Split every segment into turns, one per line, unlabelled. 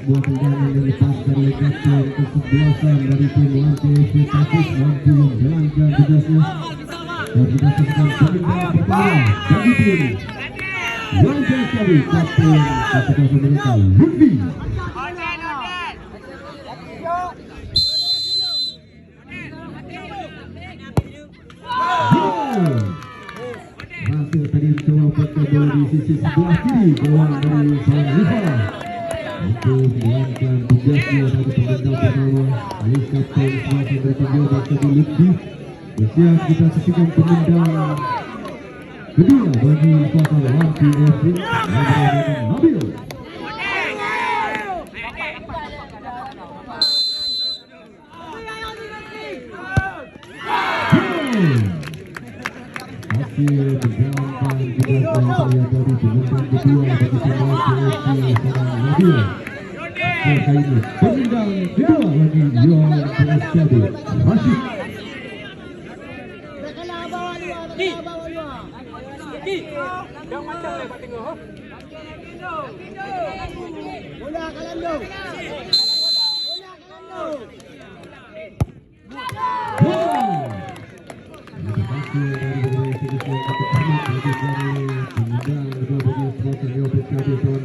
Sebuah tendangan yang lepas dari kapten kesebelasan dari tim Wanti FC Tapis mampu menjalankan tugasnya dan kita saksikan tendangan pertama bagi tim Wanti FC kapten kesebelasan mereka Lutfi. Hasil tadi coba pecah bola di sisi sebelah kiri gawang dari sang rival untuk menjalankan tugasnya pada pertandingan pertama. Ini kapten semasa bertanding bagi Lutfi. Bersiap kita saksikan penendang kedua bagi kuasa Wanti FC yang Nabil. Hasil menjalankan tugas yang saya dari penendang kedua bagi tim Wanti FC seorang Nabil. Kali ini penendang kedua bagi Yon Prasetya Rashid.
Bola Kalando.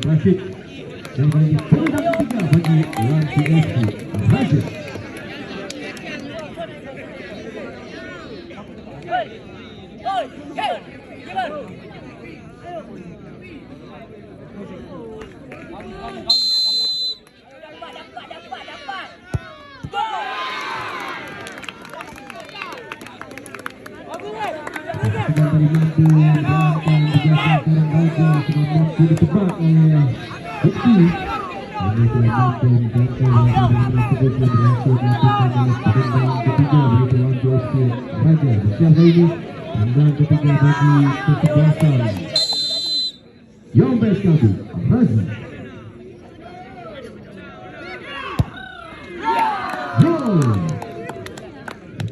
Rashid dan bagi penendang ketiga bagi Wanti FC Rashid.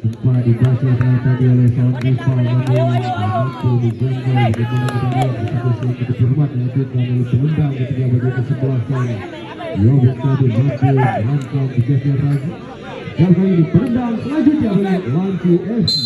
Sempat dikasih tadi oleh seorang rival namun mampu dijangkau bagaimana kita hormat dilanjutkan oleh penendang ketiga bagi kesebelasan Yobes Kadir mampu melakukan tugasnya lagi. Dan kali ini penendang selanjutnya oleh Wanti FC.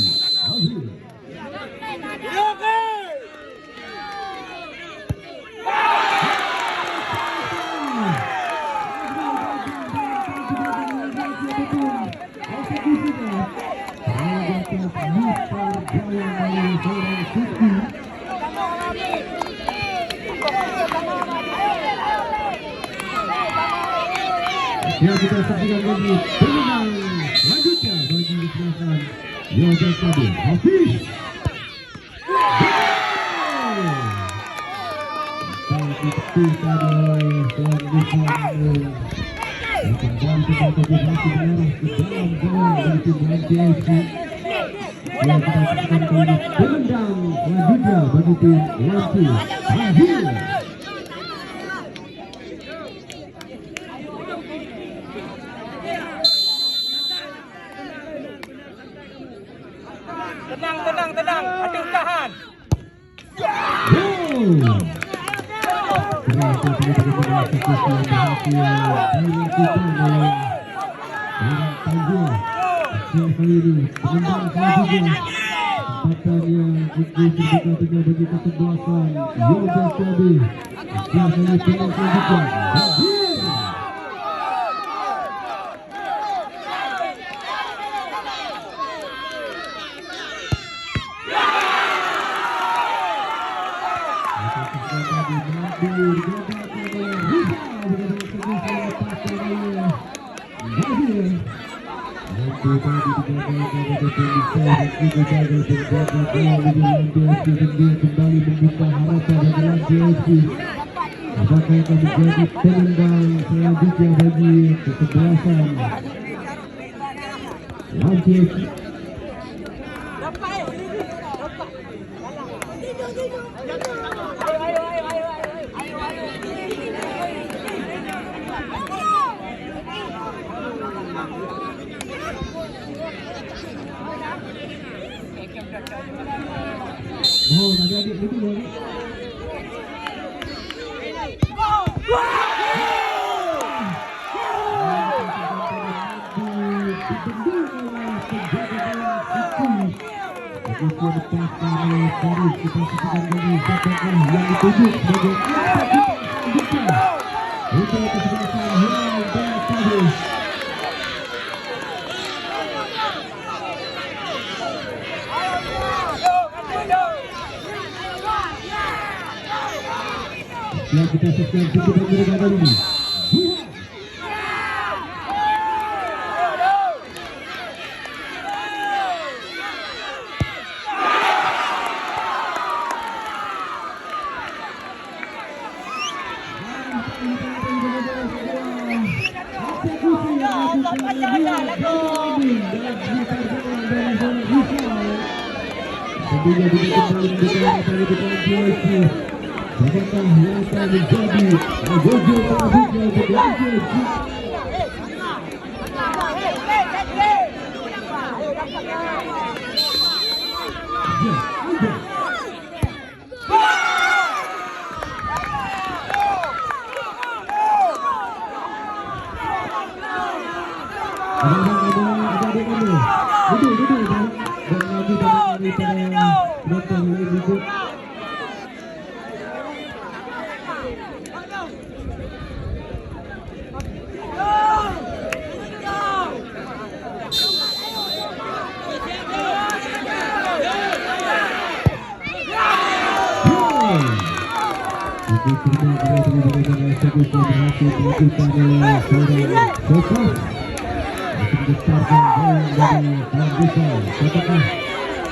Ya, kita saksikan lagi penendang selanjutnya bagi kesebelasan Yobes Kadir Hafiz. Ditekan oleh seorang rival dan kembali kita masih mengarah ke dalam gawang dari tim Wanti FC. Ya, kita saksikan kali ini penendang selanjutnya bagi tim Wanti Hafiz.
Tenang, aduh tahan. Kembali membuka harapan bagi Wanti FC. Apakah akan menjadi penendang selanjutnya bagi kesebelasan Wanti FC? Mohon adik-adik betul lagi. Usia lepas dari Faris, kita saksikan kembali siapakah yang dituju sebagai untuk kesebelasan Hilal dan Faris. Yang kita saksikan cukup berbeda kali ini. Tentunya kita kembali mendengar apa yang kita lakukan. Apakah yang akan menjadi Gojo Pahitnya untuk JSC? Ya, ada.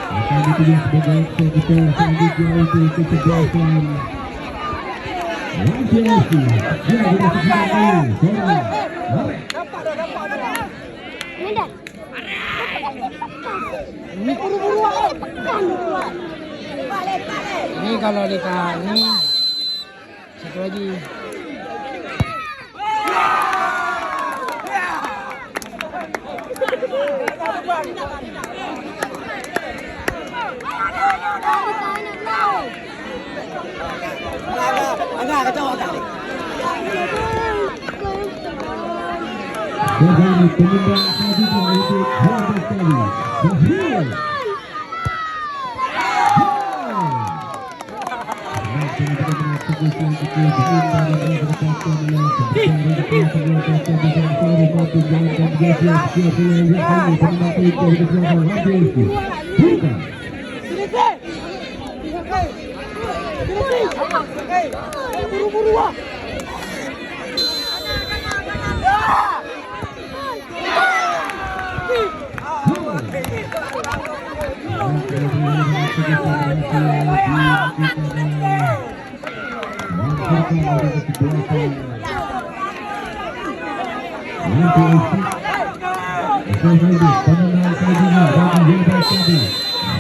Akan dipilih sebagai eksekutor selanjutnya untuk kesebelasan JSC. Dia sudah sesuai seorang
ini kalau dekat ini satu lagi.
Kembali penyumbang selanjutnya untuk 12 kali Zahir.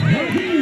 Nanti